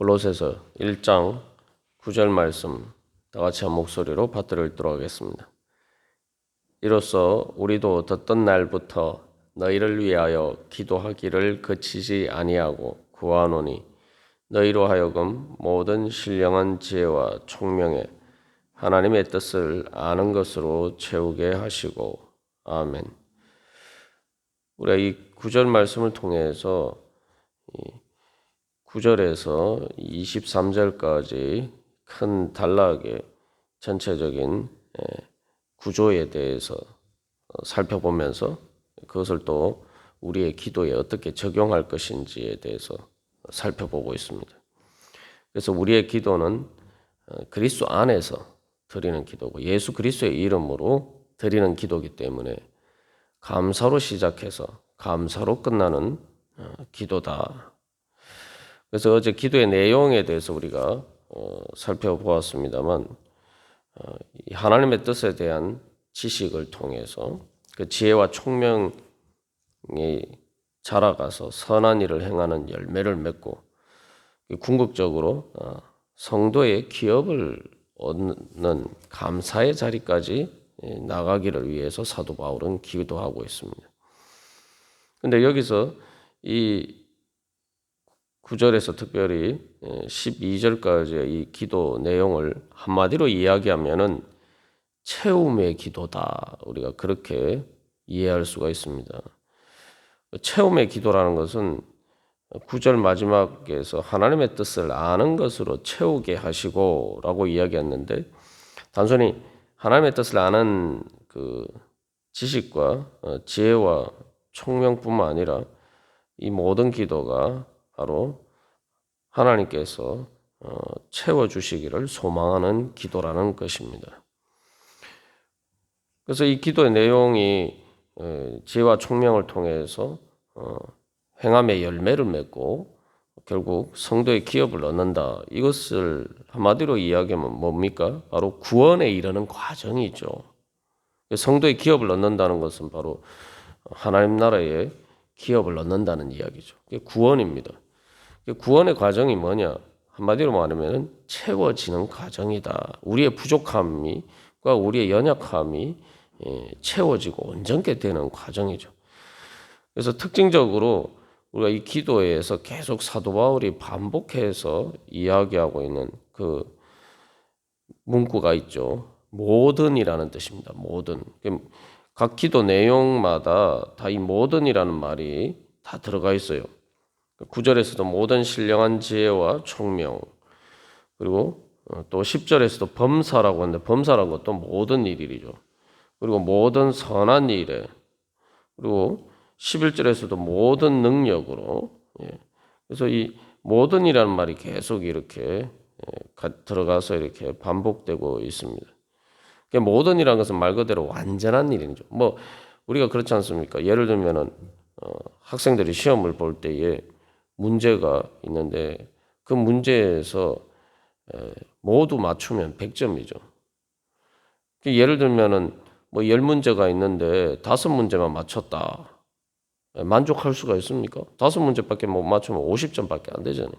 골로새서 1장 9절 말씀 다 같이 한 목소리로 받들어 읽도록 하겠습니다. 이로써 우리도 듣던 날부터 너희를 위하여 기도하기를 그치지 아니하고 구하노니 너희로 하여금 모든 신령한 지혜와 총명에 하나님의 뜻을 아는 것으로 채우게 하시고 아멘. 우리가 이 9절 말씀을 통해서 9절에서 23절까지 큰 단락의 전체적인 구조에 대해서 살펴보면서 그것을 또 우리의 기도에 어떻게 적용할 것인지에 대해서 살펴보고 있습니다. 그래서 우리의 기도는 그리스도 안에서 드리는 기도고 예수 그리스도의 이름으로 드리는 기도이기 때문에 감사로 시작해서 감사로 끝나는 기도다. 그래서 어제 기도의 내용에 대해서 우리가 살펴보았습니다만 하나님의 뜻에 대한 지식을 통해서 그 지혜와 총명이 자라가서 선한 일을 행하는 열매를 맺고 궁극적으로 성도의 기업을 얻는 감사의 자리까지 나가기를 위해서 사도 바울은 기도하고 있습니다. 그런데 여기서 이 9절에서 특별히 12절까지의 이 기도 내용을 한마디로 이야기하면은 채움의 기도다. 우리가 그렇게 이해할 수가 있습니다. 채움의 기도라는 것은 9절 마지막에서 하나님의 뜻을 아는 것으로 채우게 하시고 라고 이야기했는데 단순히 하나님의 뜻을 아는 그 지식과 지혜와 총명뿐만 아니라 이 모든 기도가 바로 하나님께서 채워주시기를 소망하는 기도라는 것입니다. 그래서 이 기도의 내용이 지혜와 총명을 통해서 행함의 열매를 맺고 결국 성도의 기업을 얻는다. 이것을 한마디로 이야기하면 뭡니까? 바로 구원에 이르는 과정이죠. 성도의 기업을 얻는다는 것은 바로 하나님 나라의 기업을 얻는다는 이야기죠. 그게 구원입니다. 구원의 과정이 뭐냐? 한마디로 말하면 채워지는 과정이다. 우리의 부족함과 우리의 연약함이 채워지고 온전케 되는 과정이죠. 그래서 특징적으로 우리가 이 기도에서 계속 사도 바울이 반복해서 이야기하고 있는 그 문구가 있죠. 모든이라는 뜻입니다. 모든. 각 기도 내용마다 다 이 모든이라는 말이 다 들어가 있어요. 9절에서도 모든 신령한 지혜와 총명, 그리고 또 10절에서도 범사라고 하는데 범사라는 것도 모든 일이죠. 그리고 모든 선한 일에, 그리고 11절에서도 모든 능력으로. 그래서 이 모든이라는 말이 계속 이렇게 들어가서 이렇게 반복되고 있습니다. 모든이라는 것은 말 그대로 완전한 일이죠. 뭐 우리가 그렇지 않습니까? 예를 들면은 학생들이 시험을 볼 때에 문제가 있는데 그 문제에서 모두 맞추면 100점이죠. 예를 들면은 뭐 10문제가 있는데 5문제만 맞췄다. 만족할 수가 있습니까? 5문제밖에 못 맞추면 50점밖에 안 되잖아요.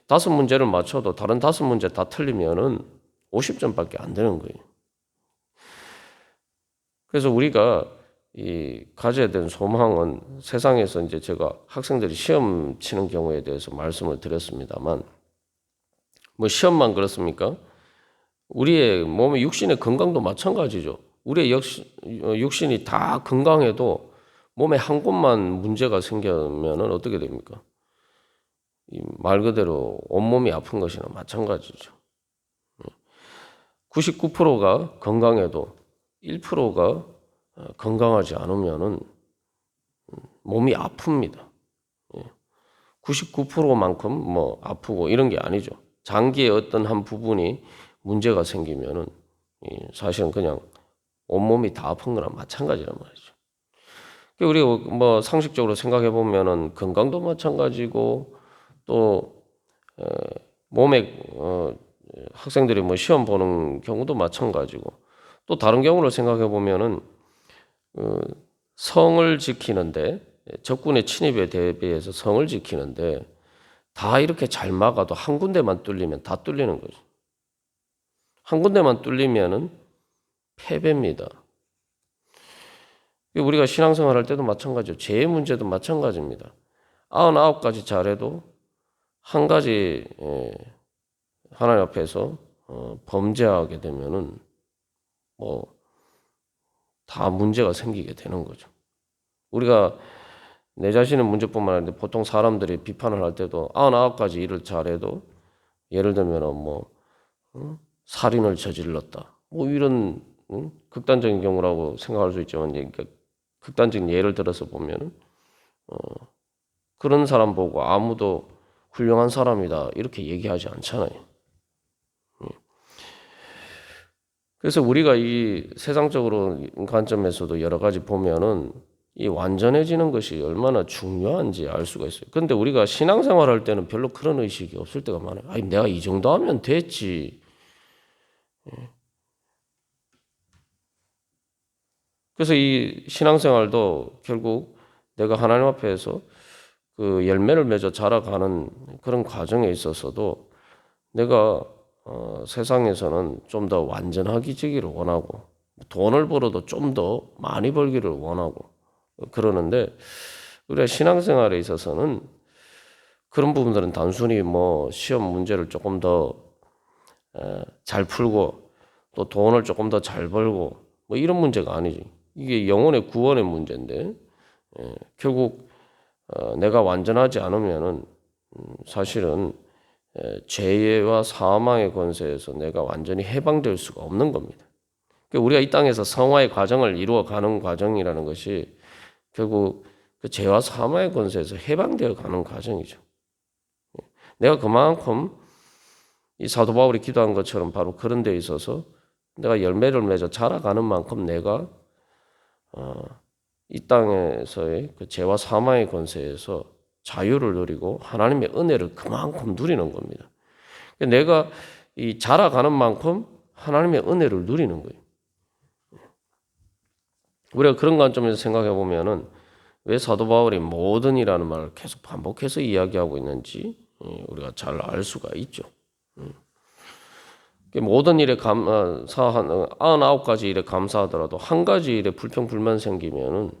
5문제를 맞춰도 다른 5문제 다 틀리면은 50점밖에 안 되는 거예요. 그래서 우리가 가져야 되는 소망은 세상에서 이제 제가 학생들이 시험 치는 경우에 대해서 말씀을 드렸습니다만 뭐 시험만 그렇습니까? 우리의 몸의 육신의 건강도 마찬가지죠. 우리의 육신이 다 건강해도 몸에 한 곳만 문제가 생기면 어떻게 됩니까? 말 그대로 온몸이 아픈 것이나 마찬가지죠. 99%가 건강해도 1%가 건강하지 않으면은 몸이 아픕니다. 99%만큼 뭐 아프고 이런 게 아니죠. 장기의 어떤 한 부분이 문제가 생기면은 사실은 그냥 온몸이 다 아픈 거랑 마찬가지란 말이죠. 우리가 뭐 상식적으로 생각해 보면은 건강도 마찬가지고 또 몸에 학생들이 뭐 시험 보는 경우도 마찬가지고 또 다른 경우를 생각해 보면은 성을 지키는데 적군의 침입에 대비해서 성을 지키는데 다 이렇게 잘 막아도 한 군데만 뚫리면 다 뚫리는 거죠. 한 군데만 뚫리면은 패배입니다. 우리가 신앙생활 할 때도 마찬가지죠. 죄의 문제도 마찬가지입니다. 99가지 잘해도 한 가지 하나님 앞에서 범죄하게 되면은 뭐 다 문제가 생기게 되는 거죠. 우리가 내 자신의 문제뿐만 아니라 보통 사람들이 비판을 할 때도 99가지 일을 잘해도 예를 들면 뭐 살인을 저질렀다. 뭐 이런 극단적인 경우라고 생각할 수 있지만 극단적인 예를 들어서 보면은 그런 사람 보고 아무도 훌륭한 사람이다 이렇게 얘기하지 않잖아요. 그래서 우리가 이 세상적으로 관점에서도 여러 가지 보면은 이 완전해지는 것이 얼마나 중요한지 알 수가 있어요. 그런데 우리가 신앙생활 할 때는 별로 그런 의식이 없을 때가 많아요. 아니, 내가 이 정도 하면 됐지. 그래서 이 신앙생활도 결국 내가 하나님 앞에서 그 열매를 맺어 자라가는 그런 과정에 있어서도 내가 세상에서는 좀 더 완전하기를 원하고 돈을 벌어도 좀 더 많이 벌기를 원하고 그러는데 우리가 신앙생활에 있어서는 그런 부분들은 단순히 뭐 시험 문제를 조금 더 잘 풀고 또 돈을 조금 더 잘 벌고 뭐 이런 문제가 아니지. 이게 영혼의 구원의 문제인데 결국 내가 완전하지 않으면은 사실은 죄와 사망의 권세에서 내가 완전히 해방될 수가 없는 겁니다. 우리가 이 땅에서 성화의 과정을 이루어가는 과정이라는 것이 결국 그 죄와 사망의 권세에서 해방되어 가는 과정이죠. 내가 그만큼 이 사도 바울이 기도한 것처럼 바로 그런 데 있어서 내가 열매를 맺어 자라가는 만큼 내가 이 땅에서의 그 죄와 사망의 권세에서 자유를 누리고 하나님의 은혜를 그만큼 누리는 겁니다. 내가 이 자라가는 만큼 하나님의 은혜를 누리는 거예요. 우리가 그런 관점에서 생각해 보면은 왜 사도 바울이 모든이라는 말을 계속 반복해서 이야기하고 있는지 우리가 잘 알 수가 있죠. 모든 일에 감사한 99가지 일에 감사하더라도 한 가지 일에 불평불만 생기면은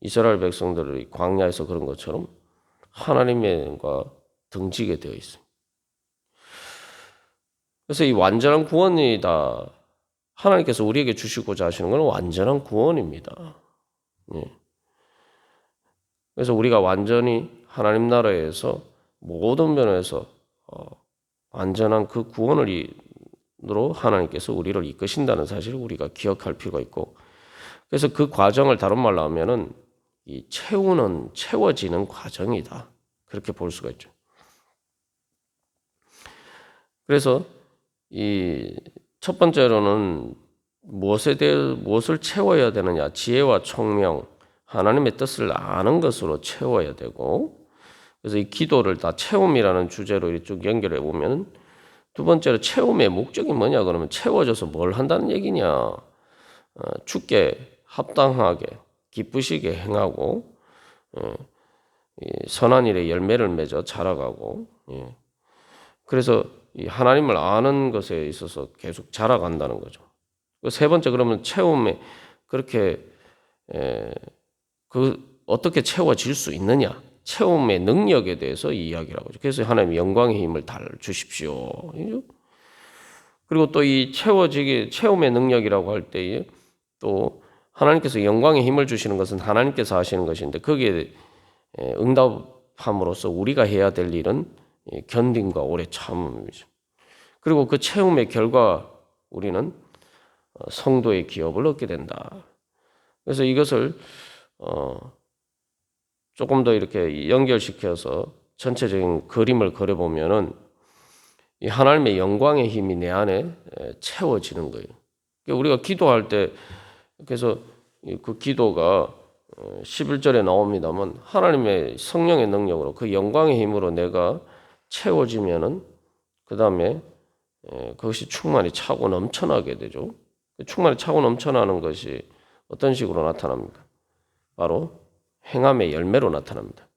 이스라엘 백성들이 광야에서 그런 것처럼 하나님과 등지게 되어 있어요. 그래서 이 완전한 구원이다. 하나님께서 우리에게 주시고자 하시는 건 완전한 구원입니다. 그래서 우리가 완전히 하나님 나라에서 모든 면에서 완전한 그 구원으로 하나님께서 우리를 이끄신다는 사실을 우리가 기억할 필요가 있고, 그래서 그 과정을 다른 말로 하면은 이 채워지는 과정이다. 그렇게 볼 수가 있죠. 그래서 이 첫 번째로는 무엇을 채워야 되느냐? 지혜와 총명, 하나님의 뜻을 아는 것으로 채워야 되고, 그래서 이 기도를 다 채움이라는 주제로 쭉 연결해 보면 두 번째로 채움의 목적이 뭐냐? 그러면 채워져서 뭘 한다는 얘기냐? 주께 합당하게 기쁘시게 행하고 선한 일에 열매를 맺어 자라가고 그래서 이 하나님을 아는 것에 있어서 계속 자라간다는 거죠. 세 번째 그러면 채움에 그렇게 어떻게 채워질 수 있느냐? 채움의 능력에 대해서 이야기를 하고 있죠. 그래서 하나님 영광의 힘을 주십시오. 그리고 또 이 채움의 능력이라고 할 때에 또 하나님께서 영광의 힘을 주시는 것은 하나님께서 하시는 것인데 거기에 응답함으로써 우리가 해야 될 일은 견딤과 오래 참음이죠. 그리고 그 채움의 결과 우리는 성도의 기업을 얻게 된다. 그래서 이것을 조금 더 이렇게 연결시켜서 전체적인 그림을 그려보면은 이 하나님의 영광의 힘이 내 안에 채워지는 거예요. 우리가 기도할 때 그래서 그 기도가 11절에 나옵니다만 하나님의 성령의 능력으로 그 영광의 힘으로 내가 채워지면은 그 다음에 그것이 충만히 차고 넘쳐나게 되죠. 충만히 차고 넘쳐나는 것이 어떤 식으로 나타납니까? 바로 행함의 열매로 나타납니다.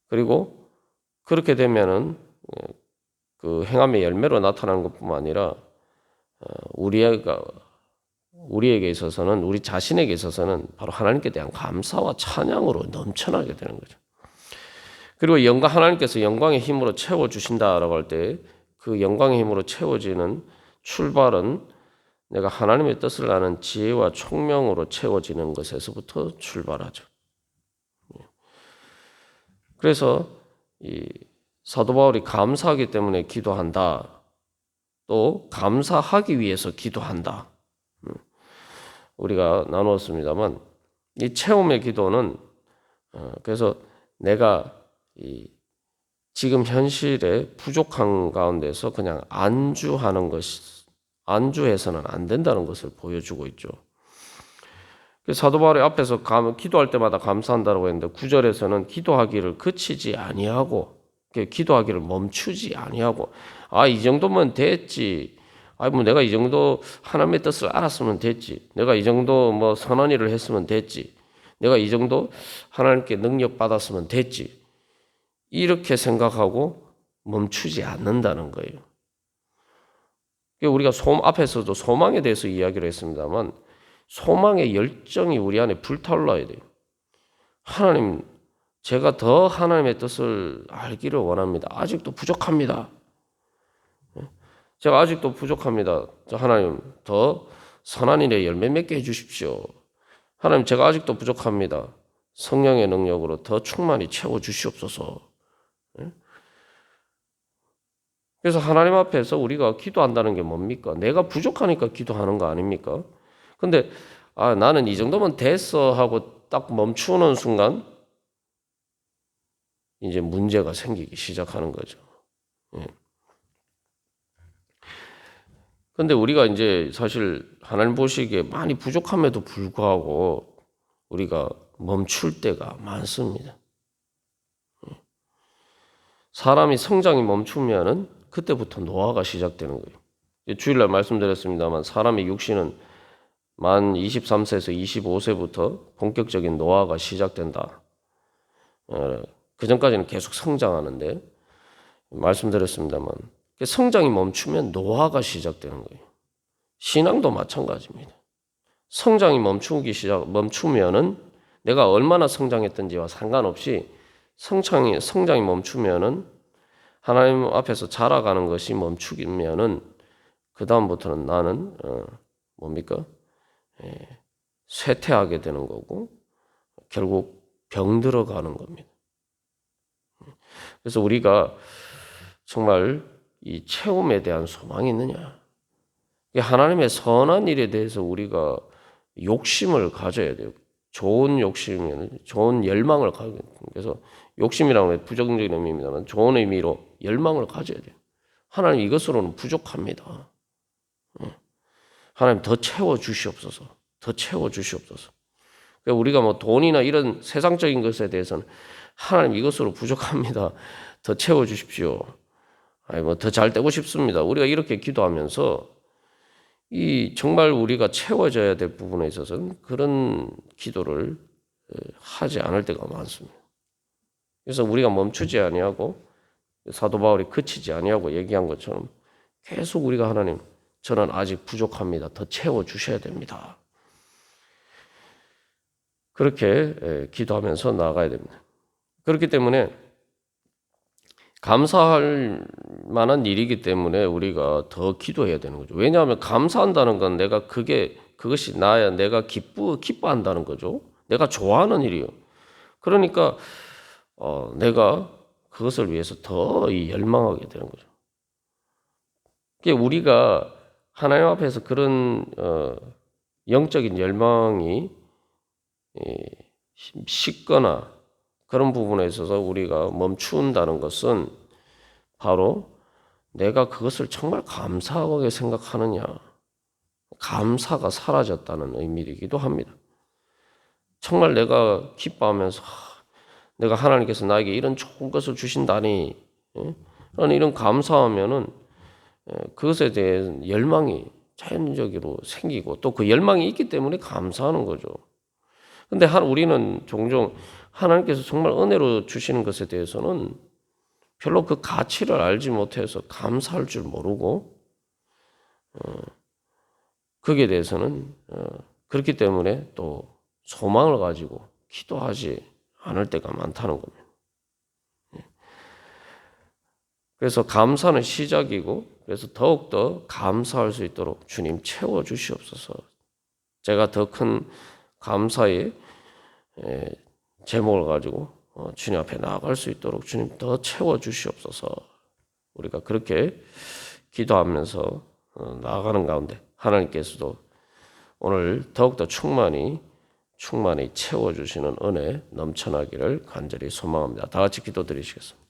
그리고 그렇게 되면은 그 행함의 열매로 나타나는 것뿐만 아니라 우리에게 있어서는, 우리 자신에게 있어서는 바로 하나님께 대한 감사와 찬양으로 넘쳐나게 되는 거죠. 그리고 하나님께서 영광의 힘으로 채워주신다라고 할 때 그 영광의 힘으로 채워지는 출발은 내가 하나님의 뜻을 아는 지혜와 총명으로 채워지는 것에서부터 출발하죠. 그래서 이 사도 바울이 감사하기 때문에 기도한다. 또 감사하기 위해서 기도한다. 우리가 나누었습니다만 이 체험의 기도는 그래서 내가 지금 현실에 부족한 가운데서 그냥 안주해서는 안 된다는 것을 보여주고 있죠. 사도 바울이 앞에서 기도할 때마다 감사한다고 했는데 9절에서는 기도하기를 그치지 아니하고, 기도하기를 멈추지 아니하고, 이 정도면 됐지. 뭐 내가 이 정도 하나님의 뜻을 알았으면 됐지. 내가 이 정도 뭐 선한 일을 했으면 됐지. 내가 이 정도 하나님께 능력 받았으면 됐지. 이렇게 생각하고 멈추지 않는다는 거예요. 우리가 앞에서도 소망에 대해서 이야기를 했습니다만 소망의 열정이 우리 안에 불타올라야 돼요. 하나님, 제가 더 하나님의 뜻을 알기를 원합니다. 아직도 부족합니다. 제가 아직도 부족합니다. 하나님, 더 선한 일에 열매 맺게 해주십시오. 하나님, 제가 아직도 부족합니다. 성령의 능력으로 더 충만히 채워주시옵소서. 그래서 하나님 앞에서 우리가 기도한다는 게 뭡니까? 내가 부족하니까 기도하는 거 아닙니까? 근데 나는 이 정도면 됐어 하고 딱 멈추는 순간 이제 문제가 생기기 시작하는 거죠. 근데 우리가 이제 사실 하나님 보시기에 많이 부족함에도 불구하고 우리가 멈출 때가 많습니다. 사람이 성장이 멈추면은 그때부터 노화가 시작되는 거예요. 주일날 말씀드렸습니다만 사람의 육신은 만 23세에서 25세부터 본격적인 노화가 시작된다. 그 전까지는 계속 성장하는데 말씀드렸습니다만 성장이 멈추면 노화가 시작되는 거예요. 신앙도 마찬가지입니다. 성장이 멈추면은 내가 얼마나 성장했든지와 상관없이 성장이 멈추면은 하나님 앞에서 자라가는 것이 멈추면은 그 다음부터는 나는 뭡니까? 쇠퇴하게 되는 거고 결국 병들어가는 겁니다. 그래서 우리가 정말 이 체험에 대한 소망이 있느냐? 하나님의 선한 일에 대해서 우리가 욕심을 가져야 돼요. 좋은 욕심이면 좋은 열망을 가져야 돼요. 그래서 욕심이라는 건 부정적인 의미입니다만 좋은 의미로 열망을 가져야 돼요. 하나님 이것으로는 부족합니다. 하나님 더 채워주시옵소서. 더 채워주시옵소서. 그러니까 우리가 뭐 돈이나 이런 세상적인 것에 대해서는 하나님 이것으로 부족합니다. 더 채워주십시오. 뭐 더 잘 되고 싶습니다. 우리가 이렇게 기도하면서 정말 우리가 채워져야 될 부분에 있어서는 그런 기도를 하지 않을 때가 많습니다. 그래서 우리가 멈추지 아니하고 사도 바울이 그치지 아니하고 얘기한 것처럼 계속 우리가 하나님, 저는 아직 부족합니다. 더 채워주셔야 됩니다. 그렇게 기도하면서 나아가야 됩니다. 그렇기 때문에 감사할 만한 일이기 때문에 우리가 더 기도해야 되는 거죠. 왜냐하면 감사한다는 건 그것이 나야 내가 기뻐한다는 거죠. 내가 좋아하는 일이요. 그러니까 내가 그것을 위해서 더 열망하게 되는 거죠. 우리가 하나님 앞에서 그런 영적인 열망이 식거나 그런 부분에 있어서 우리가 멈춘다는 것은 바로 내가 그것을 정말 감사하게 생각하느냐, 감사가 사라졌다는 의미이기도 합니다. 정말 내가 기뻐하면서 내가 하나님께서 나에게 이런 좋은 것을 주신다니 이런 감사하면은 그것에 대한 열망이 자연적으로 생기고 또 그 열망이 있기 때문에 감사하는 거죠. 근데 우리는 종종 하나님께서 정말 은혜로 주시는 것에 대해서는 별로 그 가치를 알지 못해서 감사할 줄 모르고 거기에 대해서는 그렇기 때문에 또 소망을 가지고 기도하지 않을 때가 많다는 겁니다. 그래서 감사는 시작이고 그래서 더욱더 감사할 수 있도록 주님 채워주시옵소서. 제가 더 큰 감사의 제목을 가지고 주님 앞에 나아갈 수 있도록 주님 더 채워주시옵소서. 우리가 그렇게 기도하면서 나아가는 가운데 하나님께서도 오늘 더욱더 충만히 채워주시는 은혜 넘쳐나기를 간절히 소망합니다. 다 같이 기도드리시겠습니다.